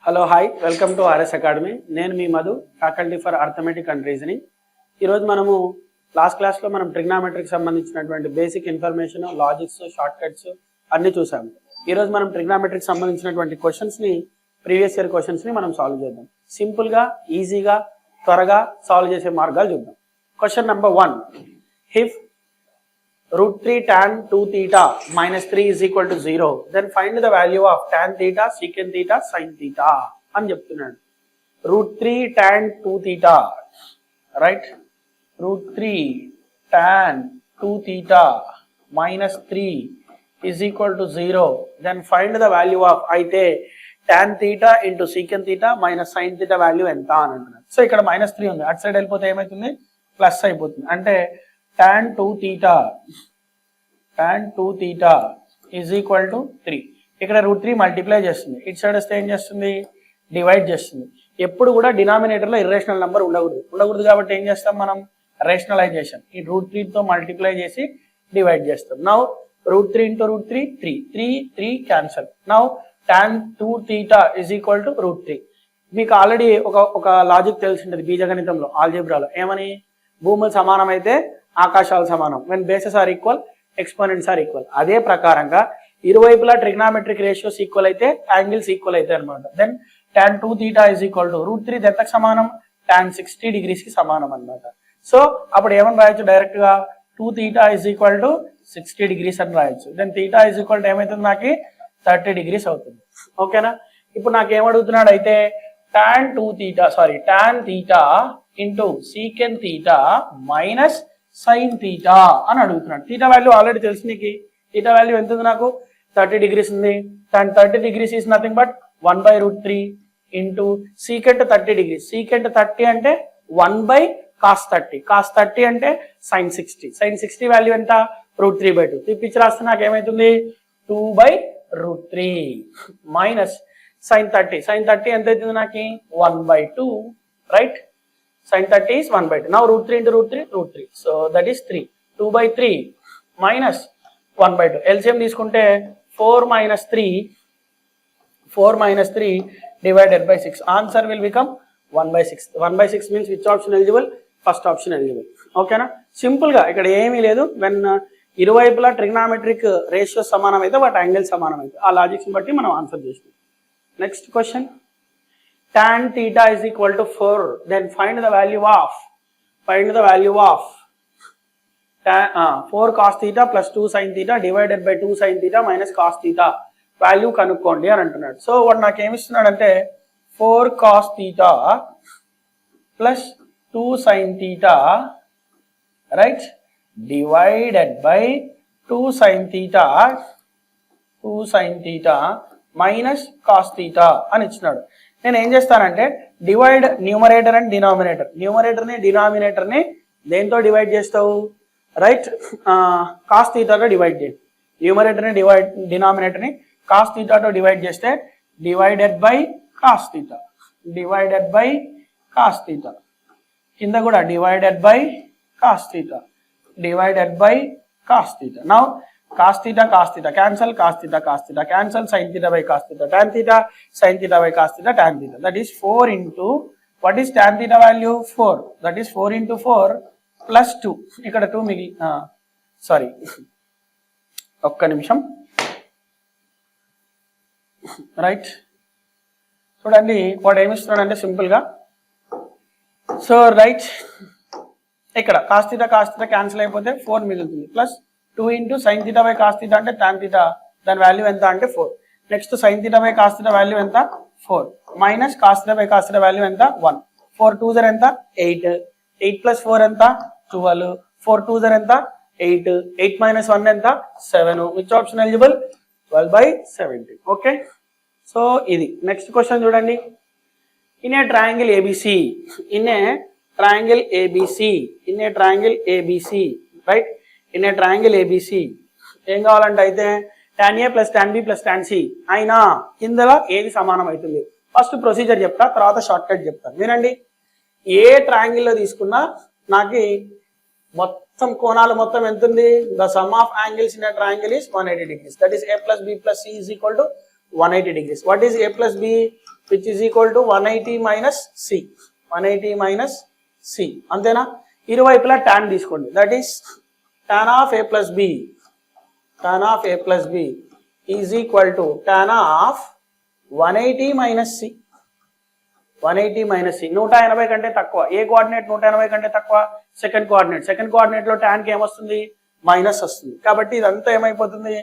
Hello hi welcome to RS academy. నేను మీ Madhu, faculty for arithmetic and reasoning. ఈరోజు మనము లాస్ట్ క్లాస్లో మనం ట్రిగ్నామెట్రీకి సంబంధించినటువంటి basic information, logics, short cuts అన్నీ చూసాము. ఈరోజు మనం ట్రిగ్నామెట్రీకి సంబంధించినటువంటి క్వశ్చన్స్ని, ప్రీవియస్ ఇయర్ క్వశ్చన్స్ని మనం సాల్వ్ చేద్దాం. సింపుల్గా, ఈజీగా, త్వరగా సాల్వ్ చేసే మార్గాలు చూద్దాం. Question number 1. If √3 tan 2 theta minus 3 is equal to 0, then find the value of tan theta, secant theta, sin theta అని చెప్తున్నాడు. √3 tan 2 theta, right? √3 tan 2 theta minus 3 is equal to 0, then find the value of, అయితే tan theta into secant theta minus sin theta value ఎంత అని అంటున్నాడు. So ఇక్కడ -3 ఉంది, అటు side వెళ్ళిపోతే ఏమవుతుంది, ప్లస్ అయిపోతుంది. అంటే tan 2 theta is equal to 3. ఇక్కడ √3 మల్టిప్లై చేస్తుంది, ఇటు సైడ్ వస్తే ఏం చేస్తుంది, డివైడ్ చేస్తుంది. ఎప్పుడు కూడా డినామినేటర్లో ఇర్రేషనల్ నెంబర్ ఉండకూడదు కాబట్టి ఏం చేస్తాం మనం, రేషనలైజేషన్. ఈ √3తో మల్టిప్లై చేసి డివైడ్ చేస్తాం. Now √3 into √3 3 cancel. Now tan 2 theta is equal to √3. మీకు ఆల్రెడీ ఒక లాజిక్ తెలిసి ఉంటుంది బీజగణితంలో, ఆల్జీబ్రాలో. ఏమని, భూములు సమానం అయితే ఆకాశాలు సమానం. When bases are equal, exponents are equal. అదే ప్రకారంగా ఇరువైపులా ట్రిగ్నామెట్రిక్ రేషియోస్ ఈక్వల్ అయితే యాంగిల్స్ ఈక్వల్ అయితే అనమాట. Then tan 2 theta is equal to √3 ఎంతకు సమానం, tan 60 degrees కి సమానం అనమాట. సో అప్పుడు ఏమని రాయొచ్చు, డైరెక్ట్ గా 2 theta is equal to 60 degrees అని రాయొచ్చు. Then theta is equal to ఏమవుతుంది, నాకు 30 degrees అవుతుంది. ఓకేనా. ఇప్పుడు నాకు ఏమడుగుతున్నాడు అయితే, tan theta into secant theta minus sin theta అని అడుగుతున్నాడు. theta వాల్యూ ఆల్రెడీ తెలుసు నీకు. theta వాల్యూ ఎంత ఉంది, నాకు 30 degrees ఉంది. tan 30 degrees is nothing but 1/√3 into secant 30 degrees. secant 30 అంటే 1/cos 30. cos 30 అంటే sin 60. sin 60 వాల్యూ ఎంత, √3/2. తిప్పించి రాస్తే నాకు ఏమవుతుంది, 2/√3 మైనస్ sin 30. sin 30 ఎంత అవుతుంది నాకు, 1/2, right. sin 30 is 1/2. Now √3 into √3. So that is 3. 2/3 minus 1/2. LCM తీసుకుంటే 4 minus 3 divided by 6. Answer will become 1/6. 1/6 means which option eligible? First option eligible. ఓకేనా. సింపుల్ గా ఇక్కడ ఏమీ లేదు. వెన్ ఇరువైపులా ట్రిగ్నామెట్రిక్ రేషియో సమానం అయితే వాటి యాంగిల్ సమానం అయితే ఆ లాజిక్స్ బట్టి మనం ఆన్సర్ చేసినాం. Next question. tan theta is equal to 4, then find the value of 4 cos theta plus 2 sin theta divided by 2 sin theta minus cos theta value కనుక్కోండి అని అంటున్నాడు. సో వాడు నాకు ఏమిస్తున్నాడు అంటే 4 cos theta plus 2 sin theta, right, divided by 2 sin theta minus cos theta అని ఇచ్చినాడు. నేను ఏం చేస్తానంటే డివైడ్ న్యూమరేటర్ అండ్ డినామినేటర్. డినామినేటర్ని దేంతో డివైడ్ చేస్తావు, రైట్, కాస్ థీటాతో డివైడ్ చేయి. న్యూమరేటర్ని డినామినేటర్ని కాస్ థీటాతో డివైడ్ చేస్తే డివైడెడ్ బై కాస్ థీటా, కింద కూడా divided by cos theta. Now cos theta cancel, cos theta cancel, sin theta by cos theta, tan theta, sin theta by cos theta, tan theta. That is 4 into, what is tan theta value, 4. That is 4 into 4 plus 2. ఇక్కడ 2 మిగిలి, sorry ఒక్క నిమిషం, right. చూడండి వాడు ఏమిస్తున్నాడు అంటే simple గా, so right, ఇక్కడ cos theta cancel అయిపోతే 4 మిగులుతుంది, plus 2 into sin theta by cos theta అంటే tan theta, దాని వాల్యూ ఎంత అంటే 4. Next sin theta by cos theta value ఎంత, 4, minus cos theta by cos theta value ఎంత, 1. 4 2 జర్ ఎంత, 8. 8 plus 4 ఎంత, 12. 4 2 జర్ ఎంత, 8. 8 minus 1 ఎంత, 7. Which option eligible, 12/70. Okay. So ఇది నెక్స్ట్ క్వశ్చన్ చూడండి. In a triangle ABC, right, in a triangle ABC ఏం కావాలంటే అయితే tan A plus tan B plus tan C అయినా కిందలో ఏది సమానం అవుతుంది. ఫస్ట్ ప్రొసీజర్ చెప్తా, తర్వాత షార్ట్ కట్ చెప్తాను. వినండి. ఏ ట్రయాంగిల్లో తీసుకున్నా నాకు మొత్తం కోణాలు మొత్తం ఎంత ఉంది, the sum of angles in a triangle is 180 degrees. That is A plus B plus C is equal to 180 degrees. What is A plus B? Which is equal to 180 minus C, 180 minus C, అంతేనా? ఇరువైపులా tan తీసుకోండి, that is tan of a plus B, tan of a plus B is equal to tan of 180 minus C, 180 minus C. 180 కంటే తక్కువ. ఏ coordinate 180 కంటే తక్కువ? Second coordinate. Second కోఆర్డినేట్లో ట్యాన్కి ఏమొస్తుంది? మైనస్ వస్తుంది. కాబట్టి ఇదంతా ఏమైపోతుంది?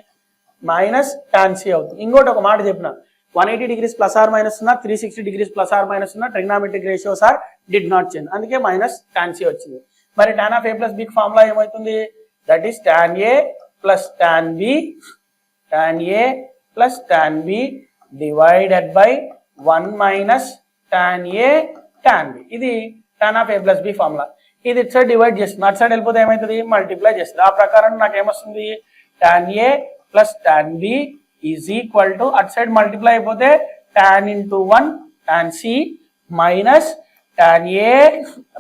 మైనస్ tan సి అవుతుంది. ఇంకోటి ఒక మాట చెప్పిన, 180 degrees ప్లస్ ఆర్ మైనస్ ఉన్న, 360 degrees ప్లస్ ఆర్ మైనస్ ఉన్న, trigonometric ratios or did not change, అందుకే మైనస్ tan సి వచ్చింది. మరి tan ఆఫ్ a ప్లస్ బికి ఫార్ములా ఏమవుతుంది? That is tan a plus tan b, tan a plus tan b divided by 1 minus tan a tan b. ఇది tan of a plus B formula. ఇది ఇటు side divide చేస్తుంది, అటు side వెళ్ళిపోతే ఏమవుతుంది? Multiply చేస్తుంది. ఆ ప్రకారం నాకు ఏమొస్తుంది? tan a plus tan b is equal to, అటు సైడ్ మల్టిప్లై అయిపోతే tan into 1 tan c minus tan a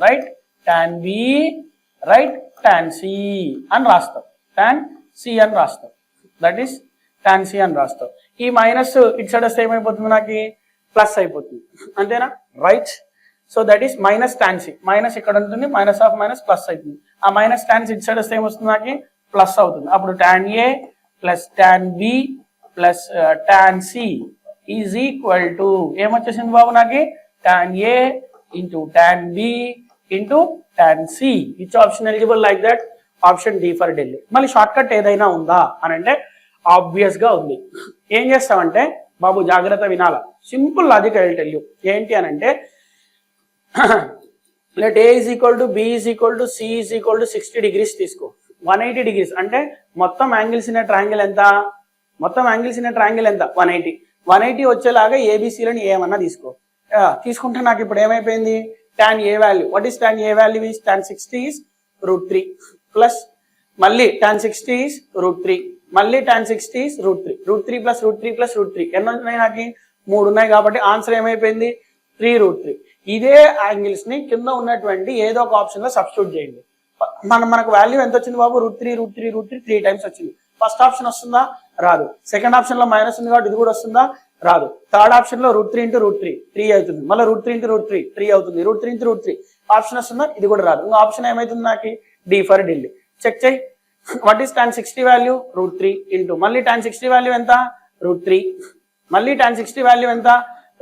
right tan b right tan c అని రాస్తాం, tan c అని రాస్తాం, దట్ ఈస్ tan c అని రాస్తాం. ఈ మైనస్ ఇటు సైడ్ వస్తే ఏమైపోతుంది? నాకు ప్లస్ అయిపోతుంది, అంతేనా? Right. So that is minus tan c. Minus ఇక్కడ ఉంటుంది, మైనస్ ఆఫ్ మైనస్ ప్లస్ అవుతుంది. ఆ మైనస్ tan c ఇటు సైడ్ వస్తే ఏమొస్తుంది? నాకు ప్లస్ అవుతుంది. అప్పుడు tan a plus tan b plus tan c is equal to ఏమొచ్చేసింది బాబు? నాకు tan a into tan b into tan c. Which option eligible like that? Option D for Delhi. మళ్ళీ షార్ట్ కట్ ఏదైనా ఉందా అని అంటే ఆబ్వియస్ గా ఉంది. ఏం చేస్తామంటే బాబు జాగ్రత్త వినాలా, simple logic I will tell you. ఏంటి అని అంటే let A is equal to B is equal to C is equal to 60 degrees తీసుకో. 180 degrees అంటే మొత్తం యాంగిల్స్ ఇన్ ట్రయాంగిల్ ఎంత? మొత్తం యాంగిల్స్ ఇన్ ట్రయాంగిల్ ఎంత? 180. 180 వచ్చేలాగా ఏబిసిలని ఏమన్నా తీసుకో. తీసుకుంటే నాకు ఇప్పుడు ఏమైపోయింది? tan a value, what is tan a value? Is tan 60 is √3 plus మళ్ళీ tan 60 ఈస్ √3, మళ్ళీ tan 60 ఈస్ √3, √3 ప్లస్ √3 ప్లస్ √3 ఎన్ని ఉన్నాయి? నాకు 3 ఉన్నాయి. కాబట్టి ఆన్సర్ ఏమైపోయింది? 3√3. ఇదే యాంగిల్స్ ని కింద ఉన్నటువంటి ఏదో ఒక ఆప్షన్ లో సబ్స్టిట్యూట్ చేయండి. మనకు వాల్యూ ఎంత వచ్చింది బాబు? √3 √3 √3 3 టైమ్స్ వచ్చింది. ఫస్ట్ ఆప్షన్ వస్తుందా? రాదు. సెకండ్ ఆప్షన్ లో మైనస్ ఉంది కాబట్టి ఇది కూడా వస్తుందా? రాదు. థర్డ్ ఆప్షన్ లో √3 ఇంటూ √3 3 అవుతుంది, మళ్ళీ √3 ఇంటూ √3 3 అవుతుంది, √3 ఇంటూ √3 ఆప్షన్ వస్తుందా? ఇది కూడా రాదు. ఇంకా ఆప్షన్ ఏమైతుంది నాకు? D for Delhi. చెక్ చేయి. What is tan 60 value? √3 into మళ్ళీ tan 60 వాల్యూ ఎంత? √3, మళ్ళీ tan 60 వాల్యూ ఎంత?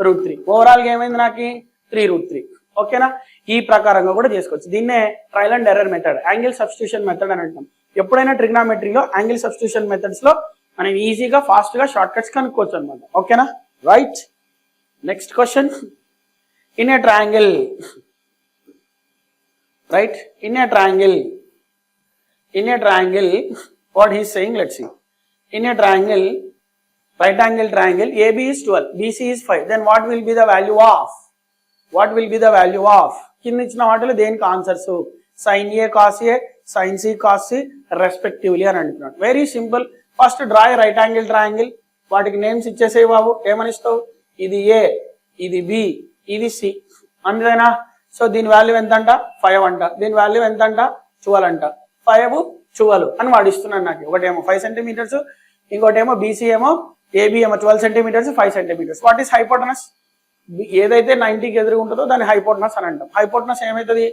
√3. ఓవరాల్ గా ఏమైంది నాకు? 3√3. ఓకేనా? ఈ ప్రకారంగా కూడా చేసుకోవచ్చు. దీన్నే trial and error method, angle substitution method అని అంటాం. ఎప్పుడైనా ట్రిగ్నామెట్రీలో యాంగిల్ సబ్స్టిట్యూషన్ మెథడ్స్ లో మనం ఈజీగా ఫాస్ట్ గా షార్ట్ కట్స్ కనుక్కోవచ్చు అనమాట. ఓకేనా? Right. Next question. In a triangle, right, in a triangle, in a triangle, what he is saying, let's see. In a triangle, right angle triangle, AB is 12, BC is 5, then what will be the value of? What will be the value of? కింద ఇచ్చిన వాటిలో దేనికి answers? sin A cos A, sin C cos C respectively అని అంటున్నాడు. Very simple. First draw right angle triangle. వాటికి names ఇచ్చేసేవి బాబు. ఏమని ఇస్తావు? ఇది A, ఇది B, ఇది C, అంతేనా? సో దీని వాల్యూ ఎంత అంట? 5 అంట. దీని వాల్యూ ఎంత అంట? 12 అంట. 5 12 అని వాడిస్తున్నాను నాకు. ఒకటేమో 5 centimeters, ఇంకోటేమో బీసీ ఏమో ఏబి ఏమో 12 centimeters 5 centimeters. What is hypotenuse? ఏదైతే 90కి ఎదురు ఉంటుందో దాన్ని హైపోటనస్ అని అంటాం. హైపోటనస్ ఏమవుతుంది?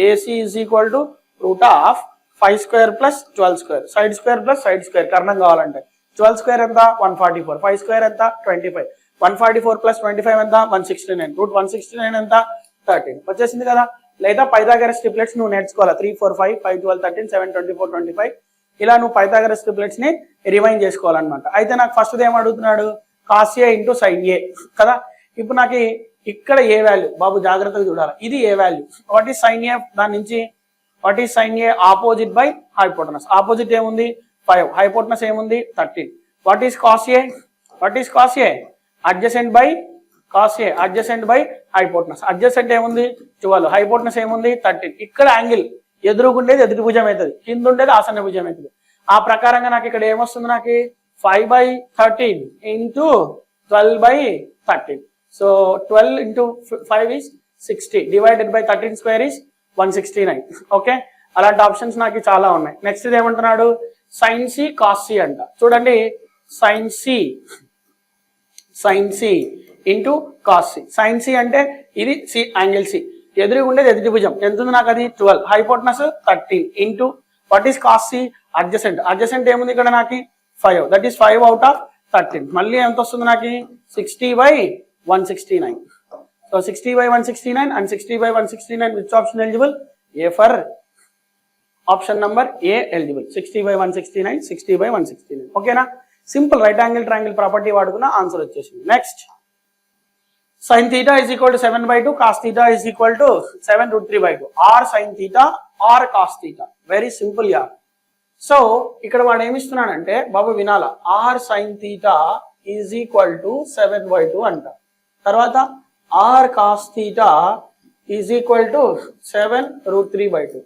AC is equal to √5² plus 12², side square plus side square, కర్ణం కావాలంటే 12² ఎంత? 144, 5² ఎంత? 25, 144 ప్లస్ 25 ఎంత? 169, √169 ఎంత? 13 వచ్చేసింది కదా. లేదా పైథాగరస్ ట్రిప్లెట్స్ నువ్వు నేర్చుకోవాలా. 3 4 5 5 12 13 7 24 25 ఇలా నువ్వు పైథాగరస్ ట్రిప్లెట్స్ ని రిమైండ్ చేసుకోవాలన్నమాట. అయితే నాకు ఫస్ట్ ఏం అడుగుతున్నాడు? కాస్ ఏ ఇంటూ సైన్ ఏ కదా. ఇప్పుడు నాకు ఇక్కడ ఏ వాల్యూ బాబు జాగ్రత్తగా చూడాలి. ఇది ఏ value? What is sine A? దాని నుంచి what is sine A? Opposite by hypotenuse. Opposite ఏముంది? 5, హైపోటనస్ ఏముంది? 13. What is cos A? What is cos A? Adjacent by cos A, adjacent by hypotenuse. Adjacent ఏముంది? 12, hypotenuse ఏముంది? 13. ఇక్కడ angle ఎదురుగుండేది ఎదుటి భుజం అవుతుంది, కింద ఉండేది ఆసన్న భుజం అవుతుంది. ఆ ప్రకారంగా నాకు ఇక్కడ ఏమొస్తుంది? నాకు 5/13 into 12/13. So 12 into 5 is 60 divided by 13² is 169. Okay, అలాంటి ఆప్షన్స్ నాకు చాలా ఉన్నాయి. నెక్స్ట్ ఇది ఏమంటున్నాడు? సైన్ సి కాస్ సి అంట. చూడండి, sine C into cos C. Sine C అంటే ఇది సి యాంగిల్ సి, ఎదురుగా ఉండేది ఎదుటి భుజం ఎంత ఉంది నాకు అది 12, hypotenuse 13 into what is cos C adjacent. Adjacent ఏముంది ఇక్కడ నాకు 5, దట్ ఈస్ 5 అవుట్ ఆఫ్ 13. మళ్ళీ ఎంత వస్తుంది నాకు 60/169. So 60/169 and 60/169 which option eligible? A for option number A eligible. 60/169, 60/169. ఓకేనా? Simple right angle triangle property వాడుకున్న ఆన్సర్ వచ్చేసింది. Next sin theta is equal to 7/2, cos theta is equal to 7√3/2, or sin theta or cos theta. Very simple yeah. So ఇక్కడ వాడు ఏమి ఇస్తున్నాడంటే బాబు వినాలా, r sin theta is equal to 7/2 అంట. తర్వాత r cos theta is equal to 7√3/2.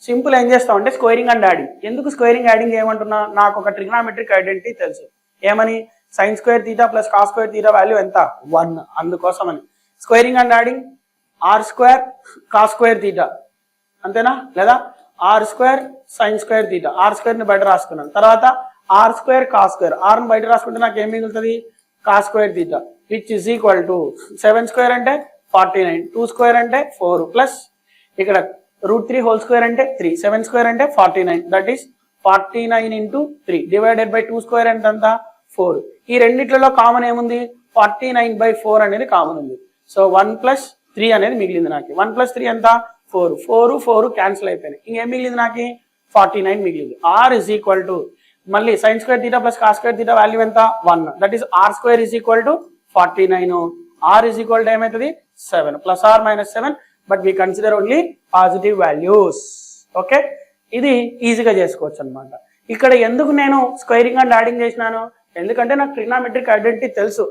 Simple ఏం చేస్తాం అంటే squaring and adding. ఎందుకు స్క్వేరింగ్ యాడింగ్ ఏమంటున్నా, నాకు ఒక ట్రిగ్నామెట్రిక్ ఐడెంటిటీ తెలుసు. ఏమని? Sine square theta plus cos square theta value ఎంత? 1. అందుకోసమని squaring and adding r square cos square theta, అంతేనా? లేదా r square sine square theta. R square ని బయట రాసుకున్నాను. తర్వాత r square cos square, r ని బయట రాసుకుంటే నాకు ఏం మిగులుతుంది? Cos square theta, which is equal to 7 square అంటే 49, 2 స్క్వేర్ అంటే 4 ప్లస్ ఇక్కడ √3 హోల్ స్క్వేర్ అంటే 3, 7 స్క్వేర్ అంటే 49, that is 49 into 3 divided by 2 square అంటే ఎంత? 4. ఈ రెండిట్లలో కామన్ ఏముంది? 49/4 అనేది కామన్ ఉంది. సో 1 + 3 అనేది మిగిలింది నాకు. 1 + 3 ఎంత? 4. 4 క్యాన్సిల్ అయిపోయినాయి. ఇంకేం మిగిలింది నాకు? 49 మిగిలింది. ఆర్ ఇస్ ఈక్వల్ టు మళ్ళీ sine square theta plus cos square theta value ఎంత? 1, that is r square is equal to 49. R is equal to ఏమవుతుంది? 7 plus are minus 7, but we consider only positive values. Okay, ఇది ఈజీగా చేసుకోవచ్చు అనమాట. ఇక్కడ ఎందుకు నేను స్క్వేరింగ్ అండ్ యాడింగ్ చేసినాను? ఎందుకంటే నాకు ట్రిగ్నామెట్రిక్ ఐడెంటిటీ తెలుసు.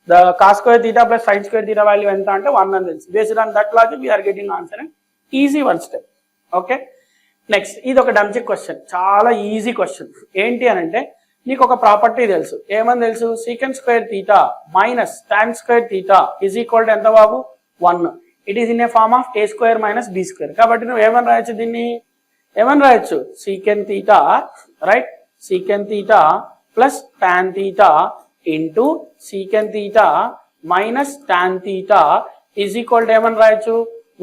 The cos square theta plus sine square theta value ఎంత అంటే 1 అని తెలుసు. Based on that logic we are getting answer. Easy 1 step. Okay, next ఇది ఒక డంజిక్ క్వశ్చన్, చాలా ఈజీ క్వశ్చన్. ఏంటి అని అంటే నీకు ఒక ప్రాపర్టీ తెలుసు. ఏమని తెలుసు? Secant square theta minus tan square theta is equal to ఎంత బాబు? 1. It is in a form of a square minus b square. కాబట్టి నువ్వు ఏమని రాయొచ్చు? దీన్ని ఏమని రాయొచ్చు? Secant theta, right, secant theta plus tan theta into secant theta minus tan theta is equal to ఏమని రాయొచ్చు?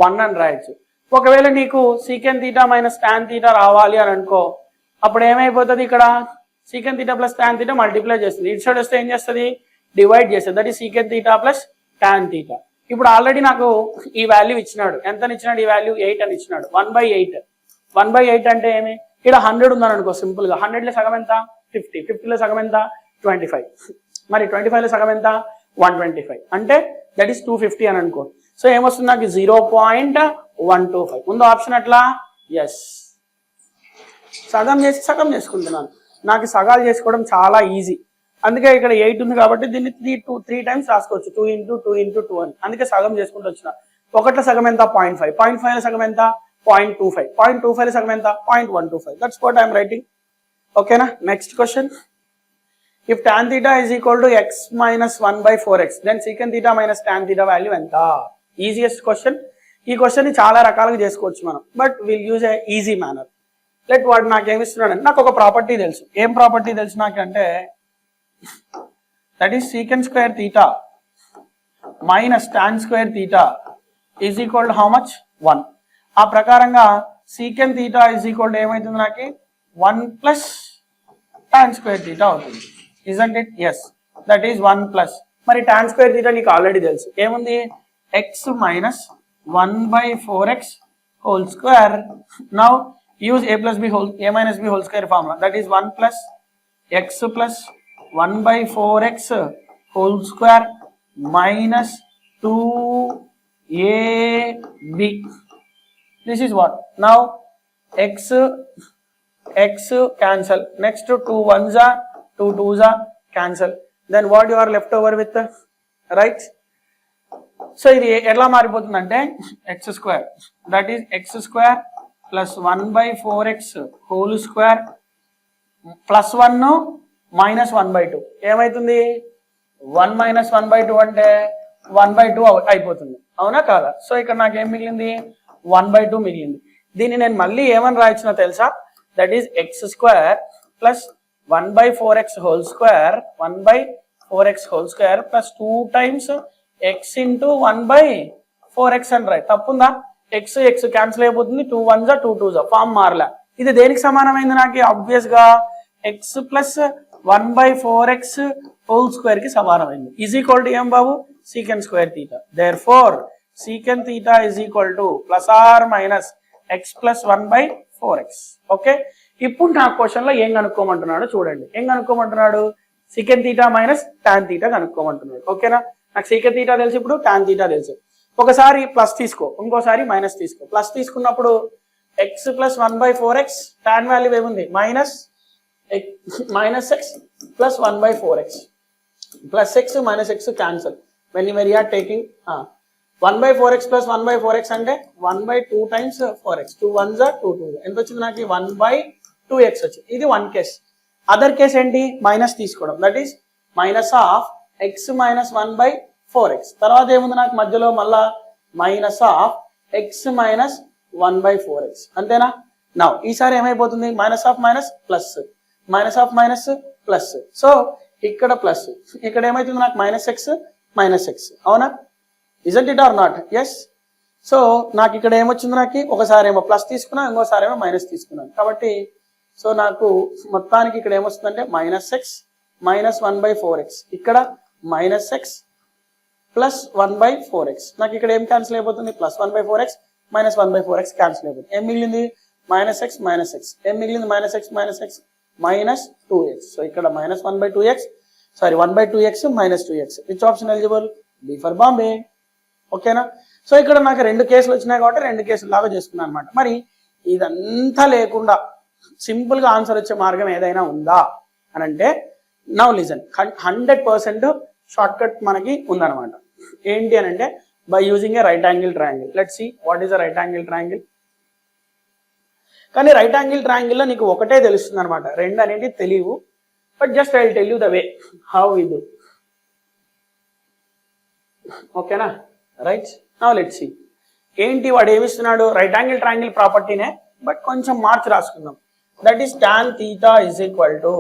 1 అని రాయొచ్చు. ఒకవేళ నీకు secant theta minus tan theta రావాలి అని అనుకో, అప్పుడు ఏమైపోతుంది? ఇక్కడ secant theta plus tan theta multiply చేస్తుంది. ఇటు సైడ్ వస్తే ఏం చేస్తుంది? డివైడ్ చేస్తుంది. That is secant theta plus tan theta. ఇప్పుడు ఆల్రెడీ నాకు ఈ వాల్యూ ఇచ్చినాడు. ఎంత ఇచ్చినాడు? ఈ వాల్యూ 8 అని ఇచ్చినాడు. 1/8. 1/8 అంటే ఏమి? ఇక్కడ 100 ఉందని అనుకో. సింపుల్ గా 100లో సగం ఎంత? 50. 50లో సగం ఎంత? 25. మరి 25లో సగం ఎంత? 125. అంటే దట్ ఈస్ 250 అని అనుకో. సో ఏమొస్తుంది నాకు? 0.125. ముందు ఆప్షన్ అట్లా? ఎస్. సగం చేసి సగం చేసుకుంటున్నాను. నాకు సగాలు చేసుకోవడం చాలా ఈజీ. అందుకే ఇక్కడ 8 ఉంది కాబట్టి దీన్ని 3 టైమ్స్ రాసుకోవచ్చు. 2 × 2 × 2 అని. అందుకే సగం చేసుకుంటూ వచ్చిన. 1లో సగం ఎంత? 0.5. 0.5లో సగం ఎంత? 0.25. 0.25లో సగం ఎంత? 0.125. That's what I'm writing. ఓకేనా? Next question. If tan theta is equal to x minus 1/4x, then secant theta minus tan theta value ఎంత? Easiest question. ఈ క్వశ్చన్ ని చాలా రకాలుగా చేసుకోవచ్చు మనం, but will use a easy manner. Let వాడు నాకు ఏమిస్తున్నాడు? నాకు ఒక ప్రాపర్టీ తెలుసు. ఏం ప్రాపర్టీ తెలుసు నాకు అంటే, that is secant square theta minus tan square theta is equal to how much? 1. ఆ ప్రకారంగా secant theta is equal to ఏమవుతుంది నాకు? 1 ప్లస్ టాన్ స్క్వేర్ తీటా అవుతుంది. Isn't it? Yes, that is 1 plus. మరి టాన్ స్క్వేర్ తీటా నీకు already తెలుసు. ఏముంది? X minus 1/4x whole square. Now use a plus b whole, a minus b whole square formula. That is 1 plus x plus 1/4x whole square minus 2ab. This is what? Now x cancel. Next 2 1s are 2 2s are cancel. Then what you are left over with? Right? So ఇది ఎట్లా మారిపోతుందంటే x square, that is x square plus 1/4x whole square plus 1 minus 1/2. ఏమైతుంది? 1 minus 1/2 అంటే 1/2 అయిపోతుంది. అవునా కాదా? So ఇక్కడ నాకు ఏం మిగిలింది? 1/2 మిగిలింది. దీన్ని నేను మళ్ళీ ఏమని రాయించిన తెలుసా? That is x square plus 1/4x whole square, 1/4x whole square plus 2 times X into 1/4x అని రాయి. తప్పుందా? ఎక్స్ ఎక్స్ క్యాన్సిల్ అయిపోతుంది, 2 1s 2 2s ఫామ్ మారలా. ఇది దేనికి సమానమైంది నాకు? ఆబ్వియస్ గా X plus 1/4x whole square కి సమానమైంది. ఈజ్ ఈక్వల్ టు ఏం బాబు? Secant square theta. Therefore secant theta is equal to plus are minus X plus 1/4x. Okay, ఇప్పుడు నా క్వశ్చన్ లో ఏం కనుక్కోమంటున్నాడు చూడండి. ఏం కనుక్కోమంటున్నాడు? Secant theta minus tan theta కనుక్కోమంటున్నాడు. ఓకేనా? నాకు సీకెంట్ తీటా తెలుసు, ఇప్పుడు టాన్ తీటా తెలుసు. ఒకసారి ప్లస్ తీసుకో, ఇంకోసారి మైనస్ తీసుకో. ప్లస్ తీసుకున్నప్పుడు X plus 1/4x, tan value ఏముంది? Minus X plus 1/4x. Plus X minus X cancel when you are taking 1/4x plus 1/4x అంటే 1/2 టైమ్స్ 4x. 2 1s 2 2s ఎంత వచ్చింది నాకు? 1/2x వచ్చింది. ఇది వన్ కేస్. అదర్ కేస్ ఏంటి? Minus తీసుకోవడం, that is minus of X minus 1/4x. తర్వాత ఏముంది నాకు మధ్యలో? మళ్ళా minus of X minus 1/4x. అంతేనా? నౌ ఈసారి ఏమైపోతుంది? Minus of minus plus, minus of minus plus. So ఇక్కడ ప్లస్, ఇక్కడ ఏమైతుంది నాకు? Minus X. అవునా? isn't it or not? yes. So నాకు ఇక్కడ ఏమొచ్చింది? నాకు ఒకసారి ఏమో ప్లస్ తీసుకున్నాను, ఇంకోసారి ఏమో మైనస్ తీసుకున్నాను. కాబట్టి సో నాకు మొత్తానికి ఇక్కడ ఏమొస్తుందంటే మైనస్ ఎక్స్ మైనస్ 1/4x, ఇక్కడ మైనస్ ఎక్స్ ప్లస్ 1/4x. నాకు ఇక్కడ ఏం క్యాన్సిల్ అయిపోతుంది? Plus 1/4x minus 1/4x cancel అయిపోతుంది. ఏం మిగిలింది? Minus X minus X. ఏం మిగిలింది? Minus X minus 2x. So ఇక్కడ minus 1/2x, sorry 1/2x minus 2x. Which option eligible? B for Bombay. ఓకేనా? సో ఇక్కడ నాకు రెండు కేసులు వచ్చినాయి కాబట్టి రెండు కేసులు లాగా చేసుకున్నాను అనమాట. మరి ఇదంతా లేకుండా సింపుల్ గా ఆన్సర్ వచ్చే మార్గం ఏదైనా ఉందా అని అంటే, నౌ లిజన్, 100% షార్ట్ కట్ మనకి ఉందన్నమాట. ఏంటి అని అంటే, by using a right angle triangle. Let's see what is a right angle triangle. కానీ రైట్ యాంగిల్ ట్రయాంగిల్ లో నీకు ఒకటే తెలుస్తుంది అనమాట, రెండు అనేది తెలియవు. But just I will tell you the way how we do. ఓకేనా? Right, now let's see. ఏంటి వాడు ఏమిస్తున్నాడు? రైట్ యాంగిల్ ట్రయాంగిల్ ప్రాపర్టీనే, బట్ కొంచెం మార్చి రాసుకుందాం. That is tan theta is equal to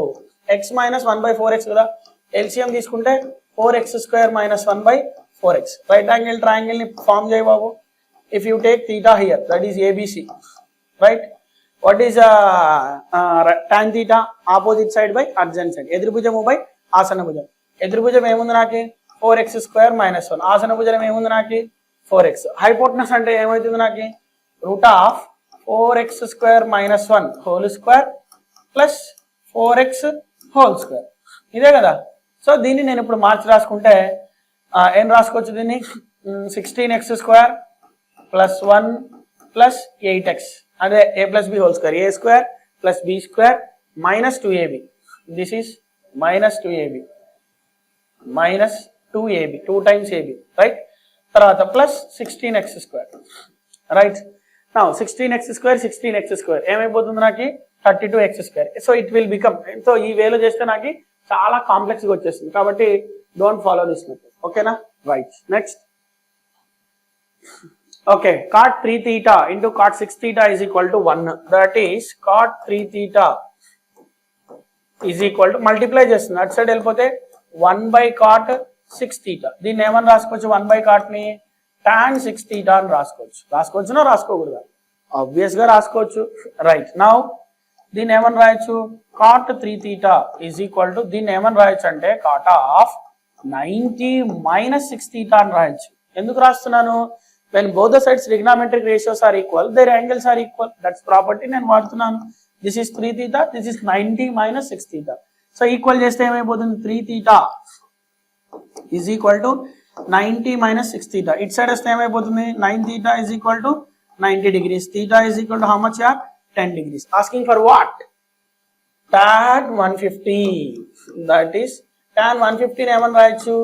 X minus 1/4x కదా. ఎల్సిఎం తీసుకుంటే 4x² minus 1/4x. Right angle triangle ని ఫామ్ చేయ బాబు. If you take theta here, that is ABC, right? What is tan theta? Opposite side by adjacent side. ఎదురు భుజము by ఆసన భుజం. ఎదురు భుజం ఏముంది నాకు? 4x² minus 1. ఆసన భుజం ఏముంది నాకు? 4x. హైపోటనస్ అంటే ఏమవుతుంది నాకు? Root of 4x² minus 1 whole square plus 4x whole square. ఇదే కదా. సో దీన్ని నేను ఇప్పుడు మార్చి రాసుకుంటే ఏం రాసుకోవచ్చు? దీన్ని 16x² ప్లస్ 1 ప్లస్ 8x, అదే a plus B whole square, a² plus b² minus 2ab. This is minus 2ab, minus 2ab, 2 times ab, right? తర్వాత plus 16x², right? Now 16x² ఏమైపోతుంది నాకు? 32x². So it will become, so ఈ వేలో చేస్తే నాకు చాలా complex గా వచ్చేస్తుంది. కాబట్టి డోంట్ ఫాలో దిస్ మెథడ్. ఓకేనా? Right. Next, okay, cot 3 theta into cot 6 theta is equal to 1. That is cot 3 theta is equal to, multiply చేస్తుంది అటు సైడ్ వెళ్ళిపోతే 1/cot 6 theta. దీన్ని ఏమని రాసుకోవచ్చు? 1/cot ని tan 6 theta అని రాసుకోవచ్చునా రాసుకోకూడదా? ఆబ్వియస్ గా రాసుకోవచ్చు, రైట్? నౌ దీన్ని ఏమని రాయొచ్చు? cot 3 theta is equal to, దీన్ని ఏమని రాయొచ్చు అంటే cot of 90 minus 6 theta అని రాయొచ్చు. ఎందుకు రాస్తున్నాను? when both the sides trigonometric ratios are equal, their angles are equal. That's property నేను వాడుతున్నాను. This is 3 theta, this is 90 minus 6 theta. So equal చేస్తే ఏమైపోతుంది? 3 theta is equal to 90 minus 6 theta. It side వస్తే ఏమైపోతుంది? 9 theta is equal to 90 degrees. Theta is equal to how much? 10 degrees. Asking for what? Tan 150. That is tan 150 ఏమని రాయొచ్చు?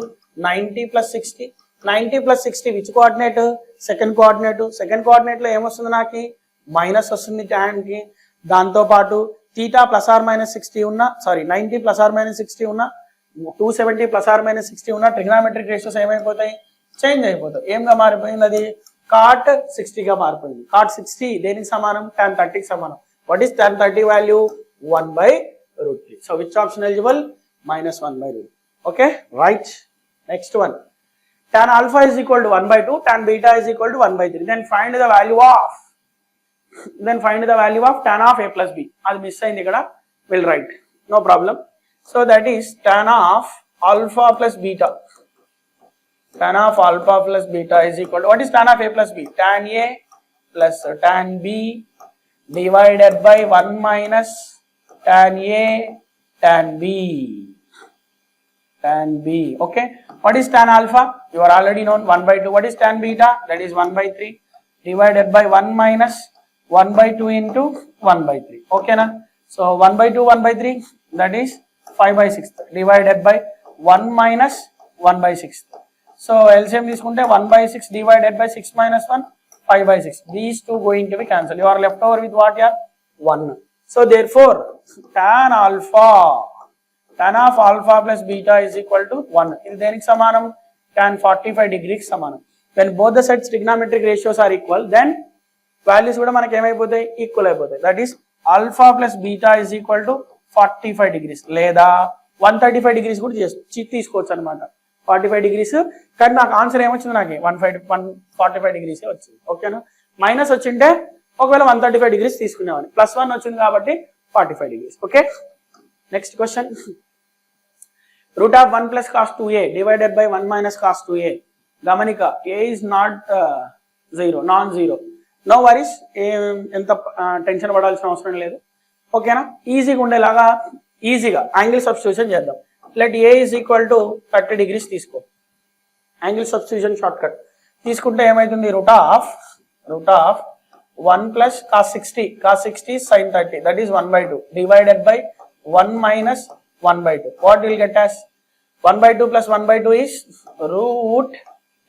90 plus 60. 90 plus 60 which coordinate? Second coordinate లో ఏమొస్తుంది నాకు? Minus వస్తుంది tan కి. దాంతో పాటు తీటా ప్లస్ ఆర్ మైనస్ 60 ఉన్నా, సారీ 90 ప్లస్ ఆర్ మైనస్ 60 ఉన్నా, 270 ప్లస్ ఆర్ మైనస్ 60 ఉన్నా, ట్రిగ్నామెట్రిక్ రేషియోస్ ఏమైపోతాయి? చేంజ్ అయిపోతాయి. ఏంగా మారిపోయింది? అది cot 60 గా మారిపోయింది. cot 60 దేనికి సమానం? tan 30 కి సమానం. What is tan 30 value? 1/√3. So which option eligible? -1/√3. Okay, right. Next one, tan alpha is equal to 1 by 2, tan beta is equal to 1 by 3. Then find the value of tan of a plus b. As miss ayindi ikkada, will write, no problem. So that is tan of alpha plus beta. Tan of alpha plus beta is equal to, what is tan of a plus b? Tan a plus tan b divided by 1 minus tan a tan b. Tan b, okay. What is tan alpha? You are already known, 1 by 2. What is tan beta? That is 1 by 3 divided by 1 minus 1 by 2 into 1 by 3. Okay na? So 1 by 2, 1 by 3, that is 5 by 6 divided by 1 minus 1 by 6. So LCM తీసుకుంటే 1 by 6 divided by 6 minus 1, 5 by 6. These two going to be cancelled. You are left over with what here? 1. So therefore tan of alpha plus beta is equal to 1. ఇది దేనికి సమానం? Tan 45 degrees సమానం. When both the sets trigonometric ratios are equal, then values కూడా మనకి ఏమైపోతాయి? Equal అయిపోతాయి. That is alpha plus beta is equal to 45 degrees లేదా 135 degrees కూడా తీసుకోవచ్చు అనమాట. 45 degrees, కానీ నాకు ఆన్సర్ ఏమొచ్చింది? నాకు 145 degrees వచ్చింది. ఓకేనా? మైనస్ వచ్చింటే ఒకవేళ 135 degrees తీసుకునేవాడిని. +1 వచ్చింది కాబట్టి 45 degrees. Okay, next question. Route of 1 plus cos 2a divided by 1 minus cos 2a. గమనిక, a is not non zero. No worries, ఎంత టెన్షన్ పడాల్సిన అవసరం లేదు. ఓకేనా? ఈజీగా ఉండేలాగా ఈజీగా యాంగిల్ సబ్స్టిట్యూషన్ చేద్దాం. Let A is equal to 30 degrees తీసుకో. యాంగిల్ సబ్స్టిట్యూషన్ షార్ట్ కట్ తీసుకుంటే ఏమైతుంది? Root of 1 plus cos 60 sin 30, that is 1 by 2 divided by 1 minus 1 by 2. What will get as 1 by 2 plus 1 by 2 is root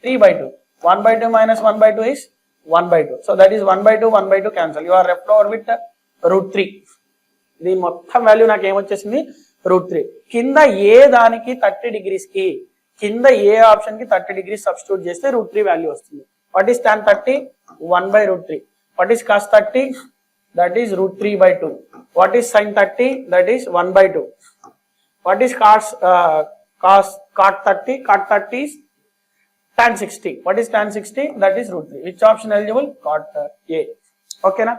3 by 2. 1 by 2 minus 1 by 2 is 1 by 2. So that is 1 by 2, 1 by 2 cancel. You are left over with root 3. దీని మొత్తం value నాకు ఏమొచ్చేసింది? Route 3. కింద ఏ దానికి 30 degrees కి, కింద ఏ option కి 30 degrees substitute చేస్తే route 3 value వస్తుంది. What is tan 30? 1 by root 3. What is cos 30? That is root 3 by 2. What is sin 30? That is 1 by 2. What is cot 30? Cot 30 is tan 60. What is tan 60? That is root 3. Which option eligible? Cot A. ఓకేనా?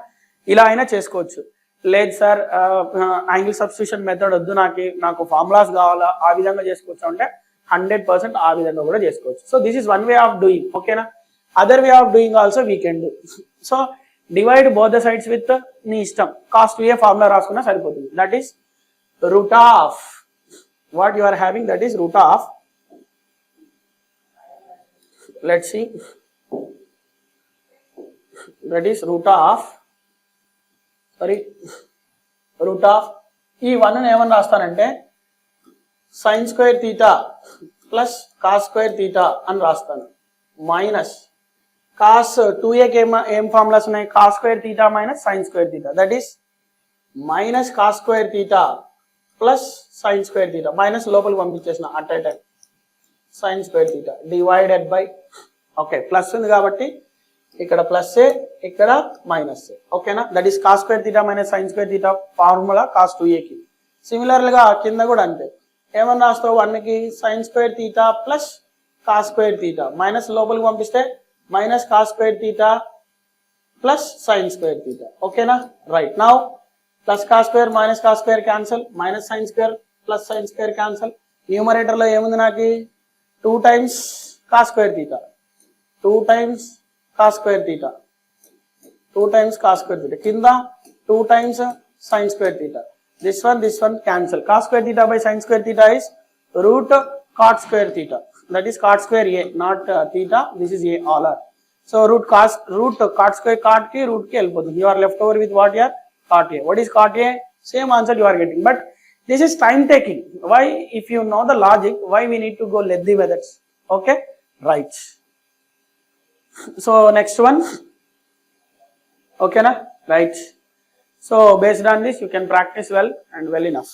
ఇలా అయినా చేసుకోవచ్చు. లేదు sir, angle substitution method వద్దు, నాకు formulas కావాలా, ఆ విధంగా చేసుకోవచ్చు అంటే 100% ఆ విధంగా కూడా చేసుకోవచ్చు. So this is one way of doing. ఓకేనా? Other way of doing also we can do. So divide both the sides with నీ ఇష్టం. కాస్ట్ ఏ ఫార్ములా రాసుకున్నా సరిపోతుంది. That is root of what you are having, that is root of, let's see, that is root of ఈ 1 ఏమని రాస్తానంటే sin square theta plus cos square theta అని రాస్తాను. మైనస్ cos 2aకి ఏం ఫార్ములాస్ ఉన్నాయి? cos square theta minus sin square theta, that is minus cos square theta plus sin square theta. Minus లోపలికి పంపించేసిన at a time. sin square theta divided by, okay plus ఉంది కాబట్టి ఇక్కడ plus A, ఇక్కడ minus A. ఓకేనా? That is cos square theta minus sin square theta formula cos 2aకి. సిమిలర్గా కింద కూడా అంతే. ఏమన్నా రాస్తావు? 1కి sin square theta plus cos square theta, minus లోపలికి పంపిస్తే minus cos square theta plus sin square theta. ఓకేనా? Right. Now plus cos square minus cos square cancel, minus sin square plus sin square cancel. Numerator లో ఏముంది? నాకు 2 times cos square theta, 2 times cos square theta, 2 times cos square theta. కింద 2 times sin square theta. This one cancel. Cos square theta by sin square theta is root cot square theta. That is cot square a, not theta. This is a all are. So root cot square cot ki root ki helpotundi. You are left over with what here? Cot a. What is cot a? Same answer you are getting. But this is time taking. Why? If you know the logic, why we need to go lengthy methods? Okay? Right. So next one. Okay na? Right. So based on this, you can practice well and well enough.